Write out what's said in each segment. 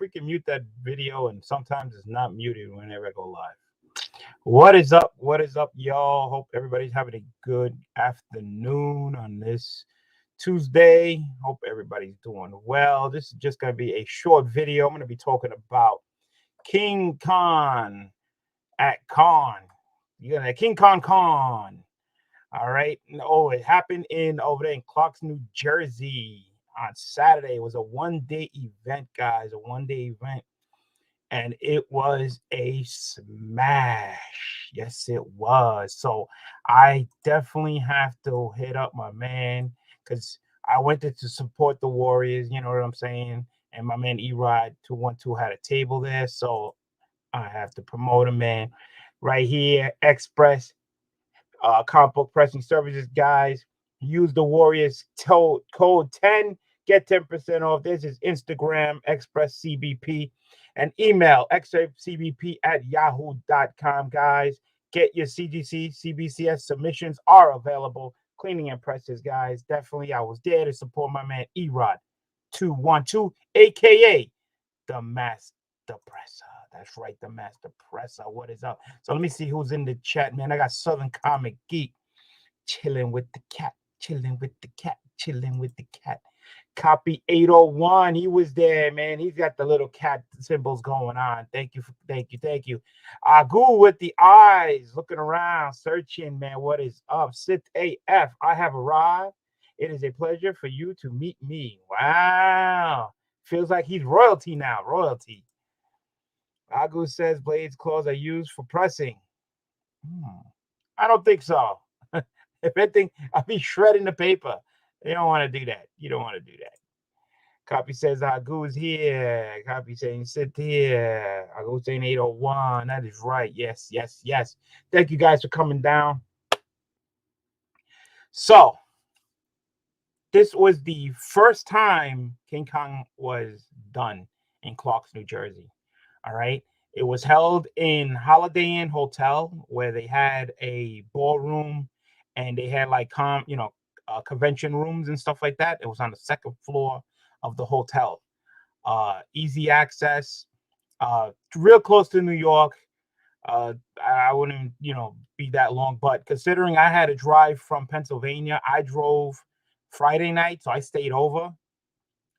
freaking mute that video, and sometimes it's not muted whenever I go live. What is up? What is up, y'all? Hope everybody's having a good afternoon on this Tuesday. Hope everybody's doing well. This is just going to be a short video. I'm going to be talking about King Khan at Con. You're going to King Khan Con. All right. Oh, it happened over there in Clarks, New Jersey on Saturday. It was a one-day event, guys, a one-day event. And it was a smash. Yes, it was. So I definitely have to hit up my man because I went there to support the Warriors. You know what I'm saying? And my man Erod 212 had a table there. So I have to promote him, man. Right here, Express comic book pressing services, guys. Use the Warriors code 10. Get 10% off. This is Instagram, Express CBP, and email expresscbp@yahoo.com, guys. Get your CGC, CBCS submissions are available. Cleaning and presses, guys. Definitely, I was there to support my man Erod 212, aka the Master Presser. That's right, the Master Presser. What is up? So let me see who's in the chat, man. I got Southern Comic Geek chilling with the cat, chilling with the cat, chilling with the cat. Copy 801. He was there, man. He's got the little cat symbols going on. Thank you. Thank you. Agu with the eyes, looking around, searching, man. What is up? Sit AF. I have arrived. It is a pleasure for you to meet me. Wow. Feels like he's royalty now. Royalty. Agu says blades claws are used for pressing. I don't think so. If anything, I'll be shredding the paper. You don't want to do that. You don't want to do that. Copy says Agu is here. Copy saying sit here. Agu saying 801. That is right. Yes. Thank you guys for coming down. So, this was the first time King Kong was done in Clarks, New Jersey. All right. It was held in Holiday Inn Hotel where they had a ballroom and they had like convention rooms and stuff like that. It was on the second floor of the hotel. Easy access, real close to New York. I wouldn't, be that long, but considering I had to drive from Pennsylvania, I drove Friday night, so I stayed over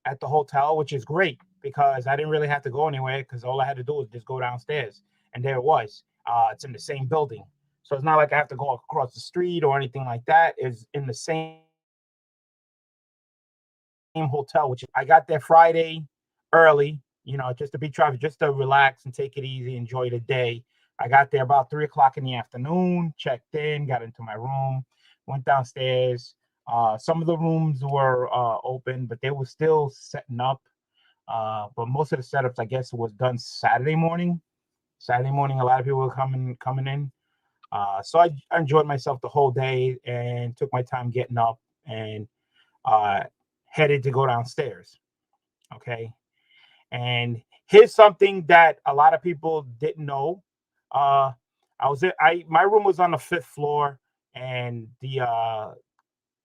at the hotel, which is great because I didn't really have to go anywhere because all I had to do was just go downstairs, and there it was. It's in the same building, so it's not like I have to go across the street or anything like that. It's in the same hotel, which I got there Friday early, just to beat traffic, just to relax and take it easy, enjoy the day. I got there about 3 o'clock in the afternoon, checked in, got into my room, went downstairs. Some of the rooms were open, but they were still setting up. But most of the setups, I guess, was done Saturday morning. Saturday morning, a lot of people were coming in. So I enjoyed myself the whole day and took my time getting up and headed to go downstairs. Okay. And here's something that a lot of people didn't know. My room was on the 5th floor, and the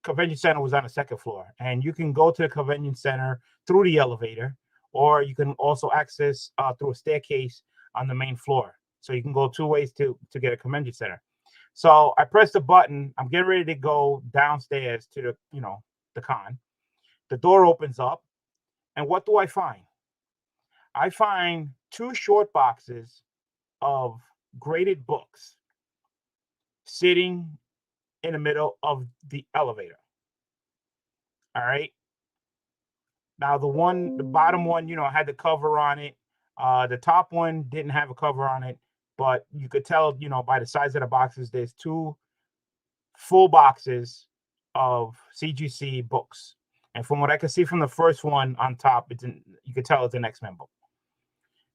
convention center was on the 2nd floor. And you can go to the convention center through the elevator, or you can also access through a staircase on the main floor. So you can go two ways to get a convention center. So I pressed the button. I'm getting ready to go downstairs to the con. The door opens up, and what do I find? I find 2 short boxes of graded books sitting in the middle of the elevator. All right. Now the bottom one, had the cover on it. The top one didn't have a cover on it, but you could tell, by the size of the boxes, there's 2 full boxes of CGC books. And from what I can see from the first one on top, you could tell it's an X-Men book.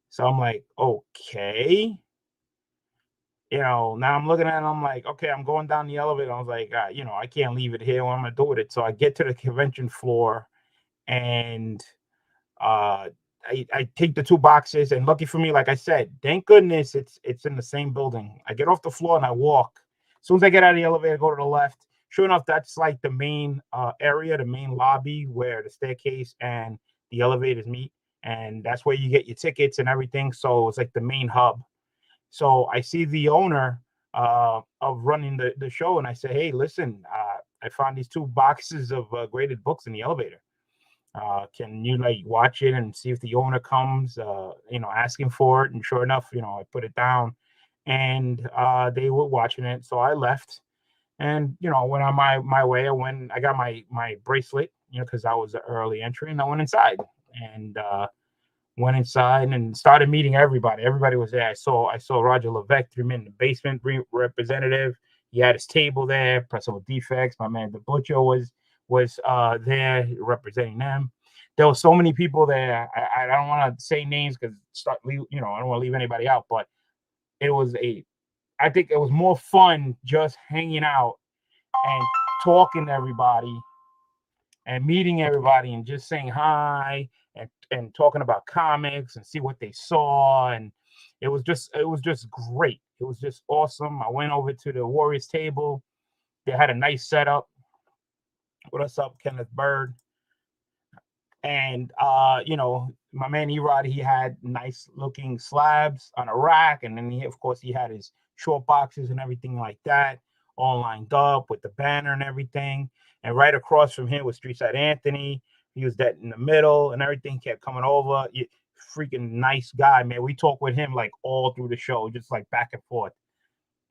So I'm like, okay. Now I'm looking at it, I'm like, okay, I'm going down the elevator. I was like, I can't leave it here. What am I going to do with it? So I get to the convention floor, and I take the 2 boxes, and lucky for me, like I said, thank goodness it's in the same building. I get off the floor and I walk. As soon as I get out of the elevator, go to the left. Sure enough, that's like the main area, the main lobby where the staircase and the elevators meet. and that's where you get your tickets and everything. So it's like the main hub. So I see the owner of running the show, and I say, "Hey, listen, I found these two boxes of graded books in the elevator. Can you like watch it and see if the owner comes, asking for it?" And sure enough, I put it down, and they were watching it. So I left, and went on my way. I got my bracelet, because I was an early entry, and I went inside, and went inside and started meeting everybody. Everybody was there. I saw Roger Levesque, 3 Men in the Basement representative. He had his table there. Personal Defects. My man the Butcher was there representing them. There were so many people there. I don't want to say names because I don't want to leave anybody out. But it was I think it was more fun just hanging out and talking to everybody and meeting everybody and just saying hi and talking about comics and see what they saw. And it was just great. It was just awesome. I went over to the Warriors table. They had a nice setup. What us up, Kenneth Bird? And my man Erod, he had nice looking slabs on a rack, and then of course he had his short boxes and everything like that, all lined up with the banner and everything. And right across from him was Streetside Anthony. He was that in the middle, and everything kept coming over. Freaking nice guy, man. We talked with him like all through the show, just like back and forth.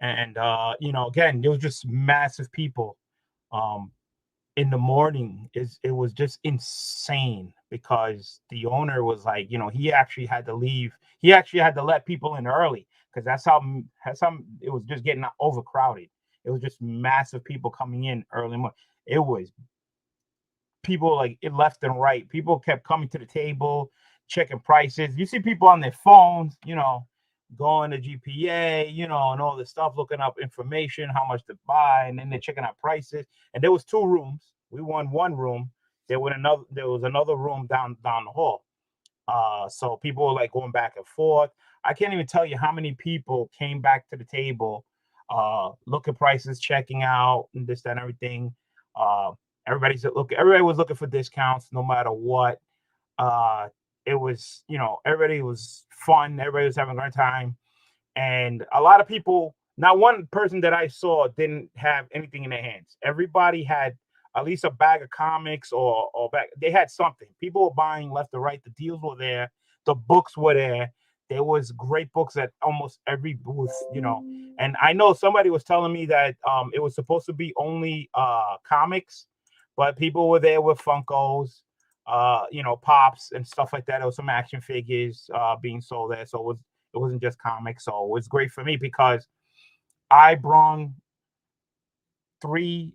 And again, there was just massive people. Um, in the morning it was just insane because the owner was like, he actually had to leave. He actually had to let people in early because that's how it was just getting overcrowded. It was just massive people coming in early morning. It was people like it left and right. People kept coming to the table, checking prices. You see people on their phones, going to GPA, and all this stuff, looking up information, how much to buy, and then they're checking out prices. And there was 2 rooms. We won one room. There was another room down the hall. So people were like going back and forth. I can't even tell you how many people came back to the table, looking prices, checking out, and this, that, and everything. Uh, everybody was looking for discounts no matter what. Uh, it was, everybody was fun. Everybody was having a great time. And a lot of people, not one person that I saw didn't have anything in their hands. Everybody had at least a bag of comics or bag. They had something. People were buying left and right. The deals were there. The books were there. There was great books at almost every booth. And I know somebody was telling me that it was supposed to be only comics, but people were there with Funkos, pops and stuff like that. There was some action figures being sold there. So it wasn't just comics. So it was great for me because I brung 3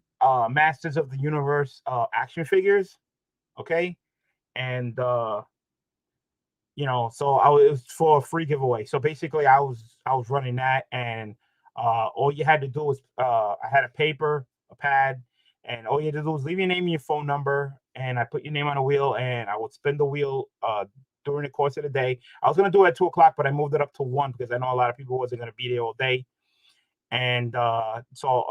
Masters of the Universe action figures. Okay. And so it was for a free giveaway. So basically I was running that, and all you had to do was I had a paper, a pad, and all you had to do was leave your name and your phone number, and I put your name on a wheel, and I would spin the wheel during the course of the day. I was gonna do it at 2 o'clock, but I moved it up to 1 because I know a lot of people wasn't gonna be there all day. And so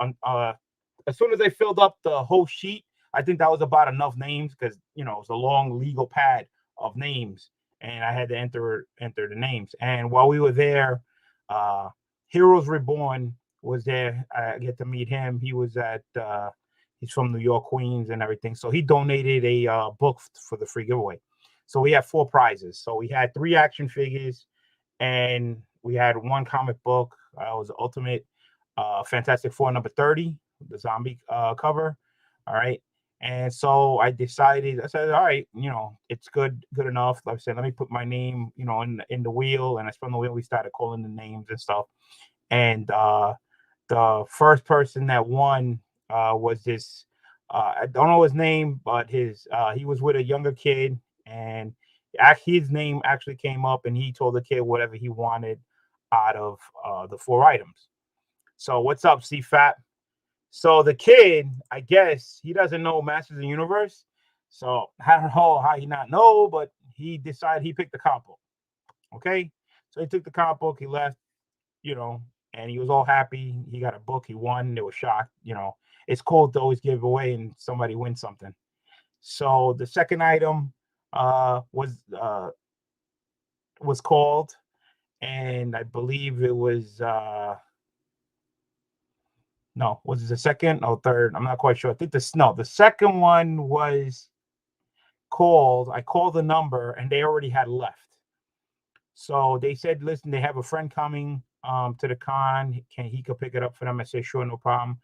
as soon as I filled up the whole sheet, I think that was about enough names because it was a long legal pad of names, and I had to enter the names. And while we were there, uh, Heroes Reborn was there. I get to meet him. He's from New York, Queens, and everything. So he donated a book for the free giveaway. So we had 4 prizes. So we had 3 action figures, and we had 1 comic book. It was Ultimate Fantastic Four number 30, the zombie cover. All right. And so I said, all right, it's good enough. Like I said, let me put my name, in the wheel. And I spun the wheel. We started calling the names and stuff. And the first person that won was this. I don't know his name, but he was with a younger kid, and his name actually came up, and he told the kid whatever he wanted out of the 4 items. So what's up, CFAP? So the kid, I guess he doesn't know Masters of the Universe. So I don't know how he not know, but he decided he picked the comic book. Okay. So he took the comic book, he left, and he was all happy. He got a book, he won. They were shocked. It's cool to always give away and somebody wins something. So the second item was was called, and I believe it was no, was it the second or third? I'm not quite sure. I think the second one was called. I called the number and they already had left. So they said, listen, they have a friend coming to the con. He could pick it up for them? I said, sure, no problem.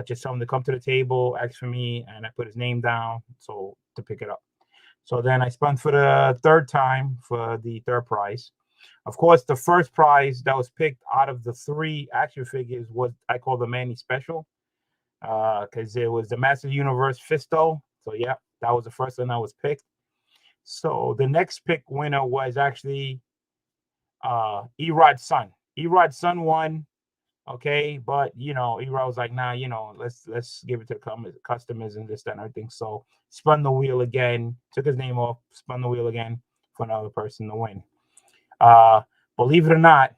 Just tell him to come to the table, ask for me, and I put his name down so to pick it up. So then I spun for the third time for the third prize. Of course, the first prize that was picked out of the 3 action figures was I call the Manny Special, because it was the Master Universe Fisto. So yeah, that was the first one that was picked. So the next pick winner was actually Erod's son. Erod's son won. Okay, but Erod was like, nah, let's give it to the customers and this, that, and everything. So spun the wheel again, took his name off, spun the wheel again for another person to win. Believe it or not,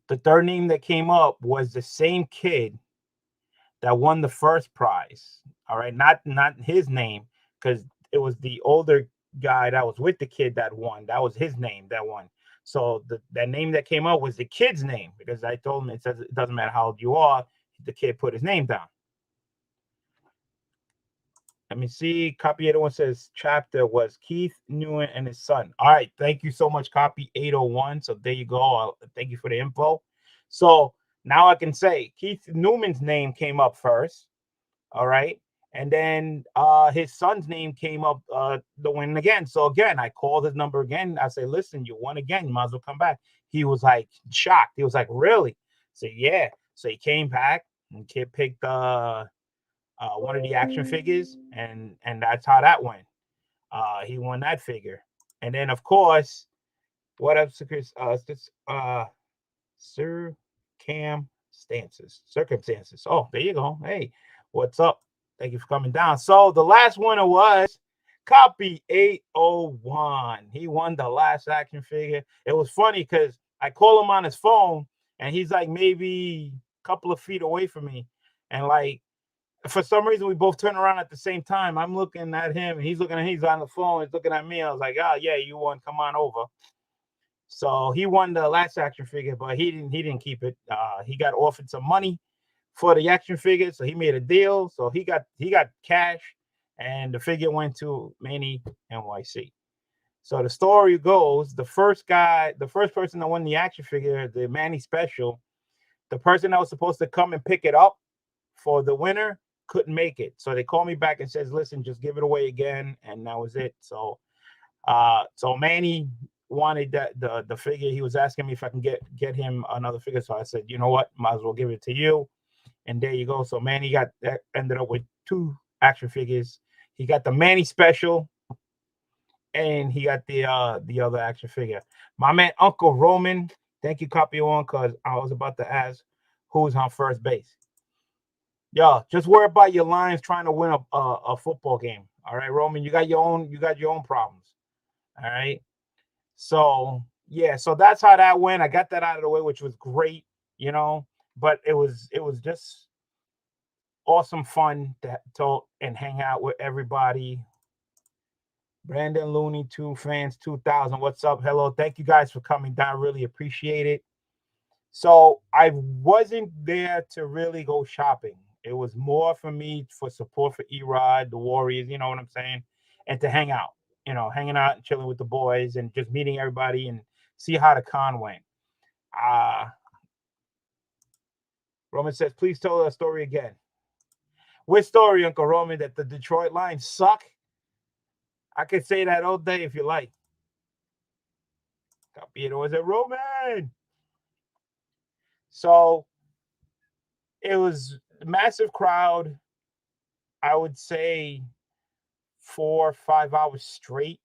the third name that came up was the same kid that won the first prize. All right, not his name, because it was the older guy that was with the kid that won. That was his name that won. So that name that came up was the kid's name, because I told him, it says it doesn't matter how old you are. The kid put his name down. Let me see. Copy 801 says chapter was Keith Newman and his son. All right. Thank you so much, copy 801. So there you go. Thank you for the info. So now I can say Keith Newman's name came up first. All right. And then his son's name came up the win again. So again, I called his number again. I say, listen, you won again. You might as well come back. He was like shocked. He was like, really? I said, yeah. So he came back and kid picked one of the action figures, and that's how that went. He won that figure. And then of course, what else, Chris? Circumstances. Oh, there you go. Hey, what's up? Thank you for coming down. So the last winner was Copy 801. He won the last action figure. It was funny because I call him on his phone and he's like maybe a couple of feet away from me. And like for some reason we both turn around at the same time. I'm looking at him and he's on the phone, he's looking at me. I was like, oh yeah, you won. Come on over. So he won the last action figure, but he didn't keep it. He got offered some money for the action figure, so he made a deal. So he got cash, and the figure went to Manny NYC. So the story goes, the first person that won the action figure, the Manny Special, the person that was supposed to come and pick it up for the winner couldn't make it. So they called me back and says, listen, just give it away again, and that was it. So Manny wanted that the figure. He was asking me if I can get him another figure. So I said, you know what, might as well give it to you. And there you go. So Manny ended up with 2 action figures. He got the Manny Special, and he got the other action figure. My man Uncle Roman, thank you, copy one, because I was about to ask who's on first base. Yo, just worry about your Lions trying to win a football game. All right, Roman, you got your own problems. All right. So yeah, so that's how that went. I got that out of the way, which was great, but it was just awesome fun to and hang out with everybody. Brandon Looney, 2 fans 2000. What's up? Hello. Thank you guys for coming down. Really appreciate it. So I wasn't there to really go shopping. It was more for me for support for Erod, the Warriors, you know what I'm saying? And to hang out, hanging out and chilling with the boys and just meeting everybody and see how the con went. Roman says, please tell the story again. Which story, Uncle Roman, that the Detroit Lions suck? I could say that all day if you like. Copy it, was it Roman? So it was a massive crowd. I would say 4 or 5 hours straight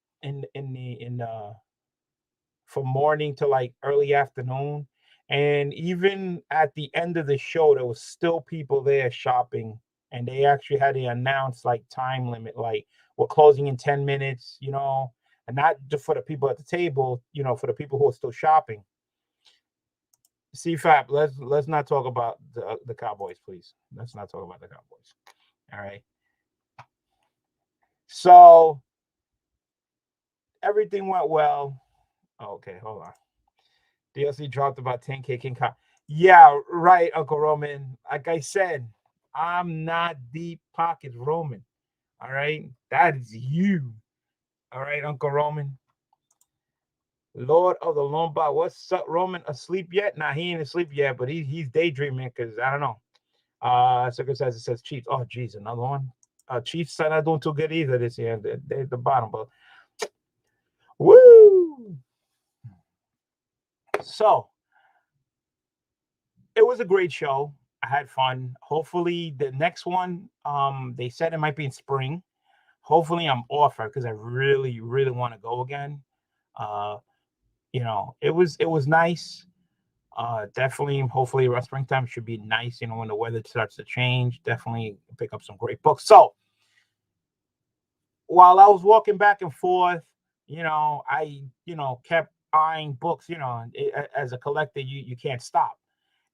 from morning to like early afternoon. And even at the end of the show, there was still people there shopping, and they actually had to announce like time limit, like we're closing in 10 minutes, and not just for the people at the table, for the people who are still shopping. CFAP, let's not talk about the Cowboys, please. Let's not talk about the Cowboys. All right. So everything went well. Okay, hold on. DLC dropped about 10K King Kong. Yeah, right, Uncle Roman. Like I said, I'm not deep pocket Roman. All right, that is you. All right, Uncle Roman. Lord of the Lombard. What's up, Roman? Asleep yet? Nah, he ain't asleep yet, but he's daydreaming because I don't know. Circus says it says Chiefs. Oh, geez, another one. Chiefs are not doing too good either this year. They're at the bottom, but woo! So it was a great show. I had fun. Hopefully, the next one, they said it might be in spring. Hopefully, I'm off because I really, really want to go again. Uh, it was nice. Definitely, hopefully, around springtime should be nice. When the weather starts to change, definitely pick up some great books. So while I was walking back and forth, I kept eyeing books. As a collector, you can't stop.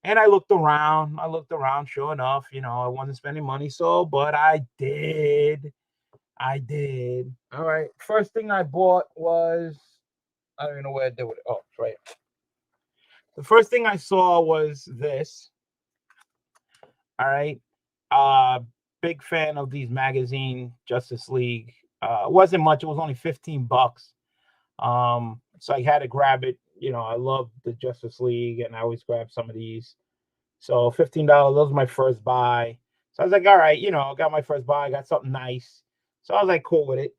And I looked around. I looked around. Sure enough, I wasn't spending money, but I did. I did. All right. First thing I bought was I don't even know where I did with it. Oh, it's right. The first thing I saw was this. All right. Uh Big fan of these magazine Justice League. Wasn't much, it was only $15. So I had to grab it. I love the Justice League and I always grab some of these. So $15, that was my first buy. So I was like, all right, got my first buy, got something nice. So I was like, cool with it,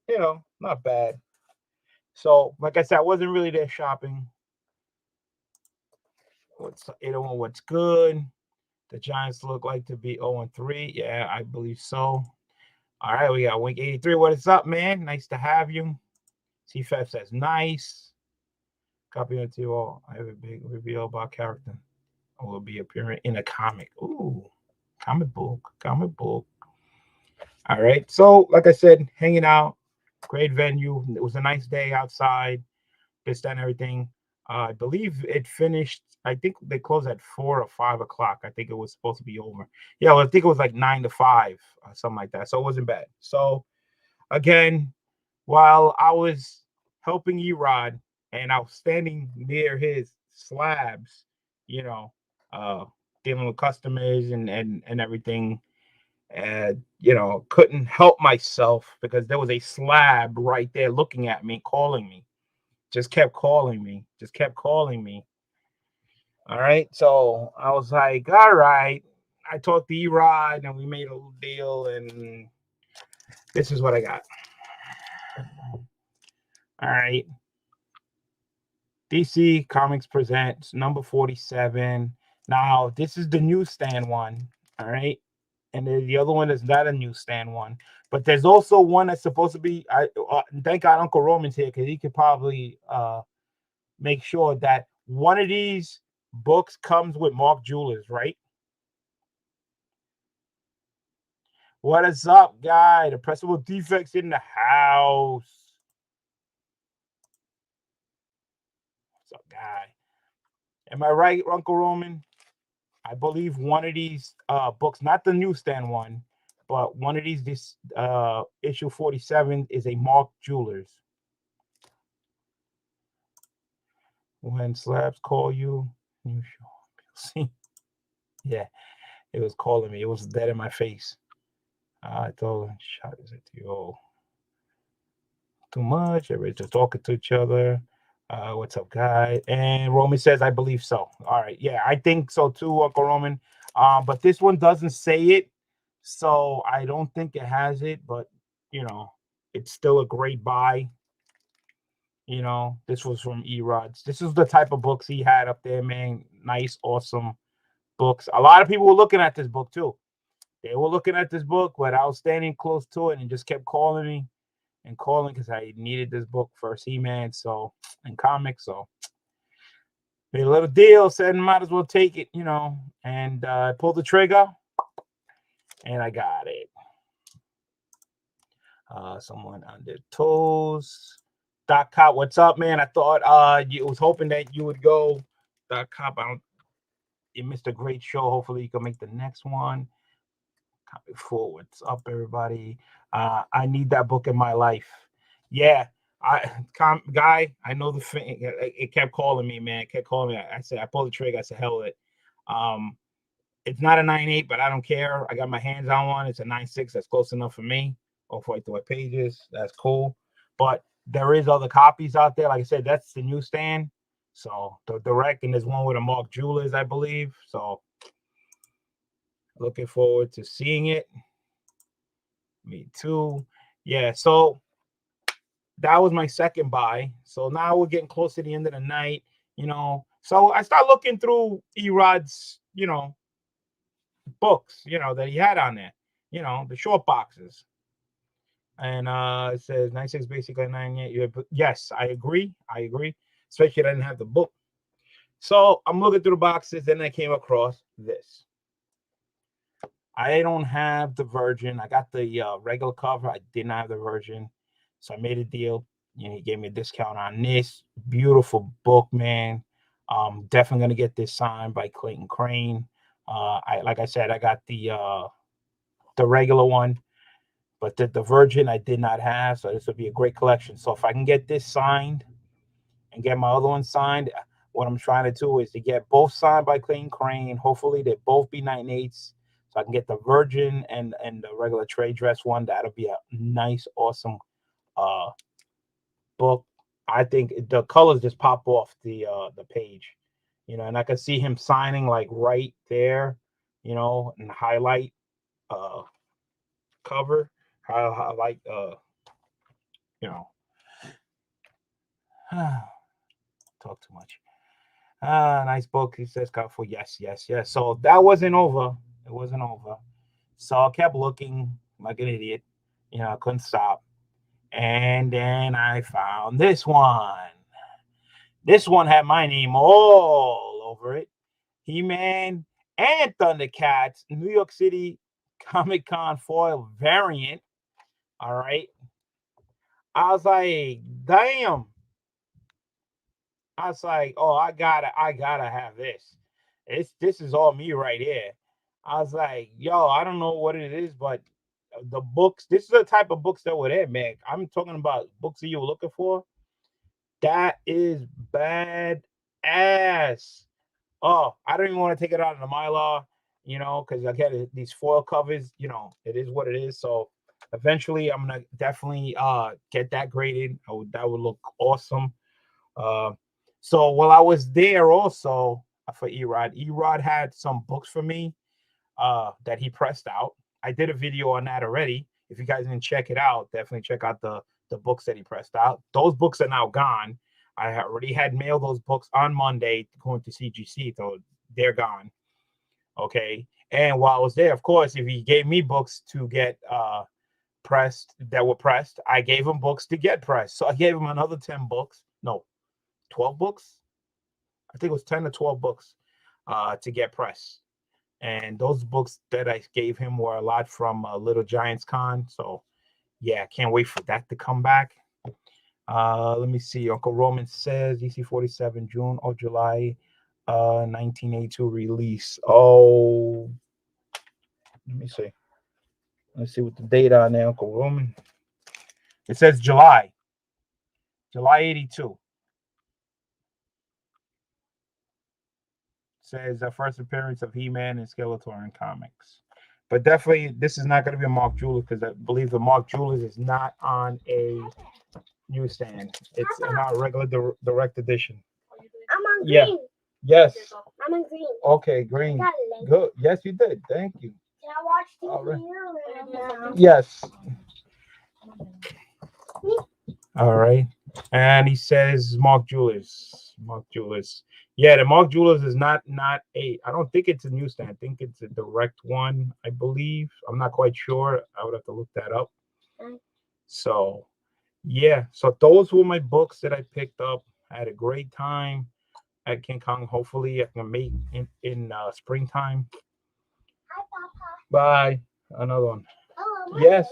not bad. So, like I said, I wasn't really there shopping. What's 801? What's good? The Giants look like to be 0-3. Yeah, I believe so. All right, we got Wink 83. What is up, man? Nice to have you. CFF says nice. Copy it to all. I have a big reveal about character. Will be appearing in a comic. Ooh, comic book. Comic book. All right. So, like I said, hanging out, great venue. It was a nice day outside. This, that, and everything. I believe it finished. I think they closed at 4 or 5 o'clock. I think it was supposed to be over. Yeah, well, I think it was like 9 to 5, something like that. So it wasn't bad. So again, while I was helping Erod and I was standing near his slabs, you know, uh, dealing with customers and everything, and couldn't help myself because there was a slab right there looking at me, calling me, just kept calling me, just kept calling me. All right. So I was like, all right. I talked to Erod and we made a little deal, and this is what I got. All right. DC Comics presents number 47. Now, this is the newsstand one. All right. And the other one is not a newsstand one. But there's also one that's supposed to be. Thank God Uncle Roman's here because he could probably make sure that one of these books comes with Mark Jewelers, right? What is up, guy? The Principal Defects in the house. What's up, guy? Am I right, Uncle Roman? I believe one of these books, not the newsstand one, but one of these, this issue 47 is a Mark Jewelers. When slabs call you, you see. Yeah, it was calling me. It was dead in my face. I told him, shot is it to you? Oh, too much. Everybody's just talking to each other. What's up, guy? And Roman says, I believe so. All right. Yeah, I think so too, Uncle Roman. But this one doesn't say it. So I don't think it has it, but it's still a great buy. This was from Erods. This is the type of books he had up there, man. Nice, awesome books. A lot of people were looking at this book too. They were looking at this book, but I was standing close to it and just kept calling me and calling because I needed this book for He-Man, so and comics. So made a little deal, said might as well take it, and pulled the trigger, and I got it. Someone on their toes. Doc Cop, what's up, man? I thought you was hoping that you would go. Doc Cop, you missed a great show. Hopefully you can make the next one. Copy full. What's up, everybody? I need that book in my life. Yeah. Guy, I know the thing. It kept calling me, man. It kept calling me. I said, I pulled the trigger. I said, hell with it. Um, it's not a 9.8, but I don't care. I got my hands on one. It's a 9.6. That's close enough for me. Off White White Pages. That's cool. But there is other copies out there. Like I said, that's the newsstand. So the direct, and there's one with a Mark Jewelers, I believe. So looking forward to seeing it. Me too. Yeah. So that was my second buy. So now we're getting close to the end of the night. So I start looking through Erod's, books, that he had on there, the short boxes. And it says 9.6 basically 9.8. Yes, I agree. Especially I didn't have the book. So I'm looking through the boxes, and I came across this. I don't have the Virgin. I got the regular cover. I did not have the Virgin. So I made a deal. He gave me a discount on this. Beautiful book, man. Definitely gonna get this signed by Clayton Crane. Like I said, I got the regular one, but the Virgin I did not have. So this would be a great collection. So if I can get this signed and get my other one signed, what I'm trying to do is to get both signed by Clayton Crane. Hopefully they both be 9.8s. So I can get the Virgin and the regular trade dress one. That'll be a nice, awesome book. I think the colors just pop off the page, and I can see him signing like right there, and highlight cover, highlight talk too much. Nice book. He says got for yes. So that wasn't over. It wasn't over. So I kept looking like an idiot. I couldn't stop. And then I found this one. This one had my name all over it. He-Man and Thundercats, New York City Comic-Con foil variant. All right. I was like, damn. I was like, oh, I gotta have this. This is all me right here. I was like, yo, I don't know what it is, but the books, this is the type of books that were there, man. I'm talking about books that you were looking for. That is bad ass. Oh, I don't even want to take it out of the Mylar, because I get these foil covers, it is what it is. So eventually I'm gonna definitely get that graded. That would look awesome. So while I was there also for Erod had some books for me that he pressed out. I did a video on that already. If you guys didn't check it out, definitely check out the books that he pressed out. Those books are now gone. I already had mailed those books on Monday going to CGC, so they're gone. Okay. And while I was there, of course, if he gave me books to get pressed that were pressed, I gave him books to get pressed. So I gave him another 10 books. No, 12 books. I think it was 10 or 12 books to get pressed. And those books that I gave him were a lot from Little Giants Con. So yeah, can't wait for that to come back. Let me see. Uncle Roman says DC 47 June or July 1982 release. Oh, let me see. Let's see what the date on there, Uncle Roman. It says July 82. Says the first appearance of He-Man and Skeletor in comics. But definitely, this is not going to be a Mark Jewelers because I believe the Mark Jewelers is not on a newsstand. It's in our regular direct edition. I'm on green. Yeah. Yes. I'm on green. Okay, green. Good. Yes, you did. Thank you. Can I watch TV? Right. Yes. All right. And he says Mark Jewelers. Mark Jewelers. Yeah, the Mark Jewelers is not a. I don't think it's a newsstand. I think it's a direct one. I believe. I'm not quite sure. I would have to look that up. So, yeah. So those were my books that I picked up. I had a great time at King Kong. Hopefully, I can make in springtime. Hi, Papa. Bye. Another one. Oh, yes.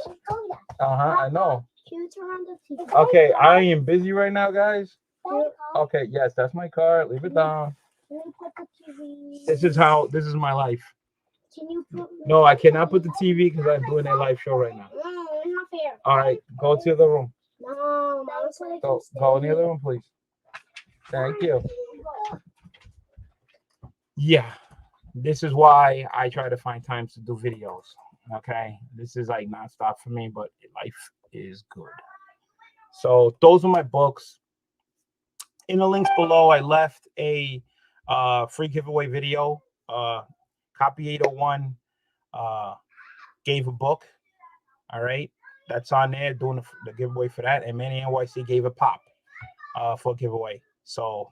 Papa, I know. Can you turn on the TV? Okay, I am busy right now, guys. Papa, Okay, yes, that's my car. Leave it down. can you put the TV? This is my life. Can you put? No, I cannot put the TV because I'm doing a live show right now. No, it's not fair. All right, go to the room. No. go, Mama, so they can Go, stay go in the here. other room, please. Thank you. Yeah, this is why I try to find time to do videos. Okay, this is like nonstop for me, but life is good. So those are my books. In the links below, I left a free giveaway video. Copy 801 gave a book. All right, that's on there doing the giveaway for that. And Manny NYC gave a pop for a giveaway. So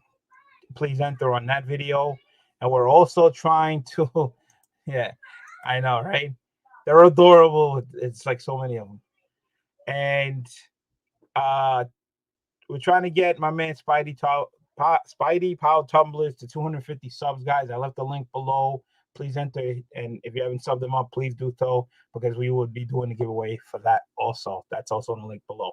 please enter on that video. And we're also trying to, yeah, I know, right? They're adorable. It's like so many of them. And we're trying to get my man Spidey Pow Tumblers to 250 subs, guys. I left the link below. Please enter, and if you haven't subbed them up, please do so, because we would be doing a giveaway for that also. That's also in the link below.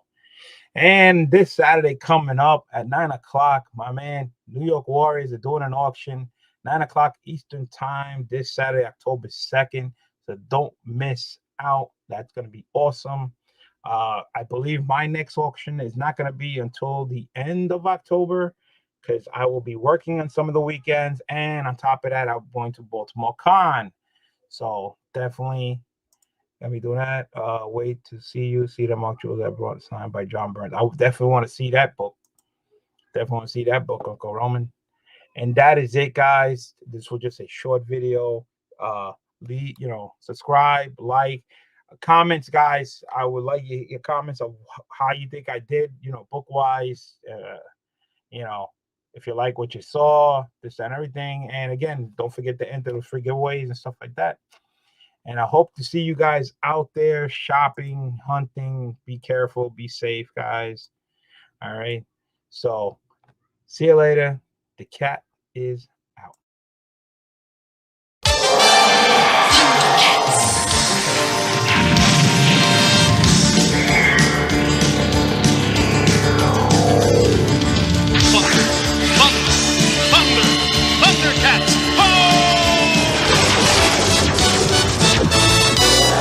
And this Saturday coming up at 9 o'clock, my man, New York Warriors are doing an auction, 9 o'clock Eastern time, this Saturday, October 2nd. So don't miss out. That's going to be awesome. I believe my next auction is not going to be until the end of October, because I will be working on some of the weekends. And on top of that, I'm going to Baltimore Con. So definitely let me do that. Wait to see you. See the Mark Jules that brought signed by John Burns. I definitely want to see that book. Definitely want to see that book, Uncle Roman. And that is it, guys. This was just a short video. Subscribe, like, comments, guys. I would like your comments of how you think I did, book wise. If you like what you saw, this and everything. And again, don't forget to enter those free giveaways and stuff like that. And I hope to see you guys out there shopping, hunting. Be careful, be safe, guys. All right. So see you later. The cat is out.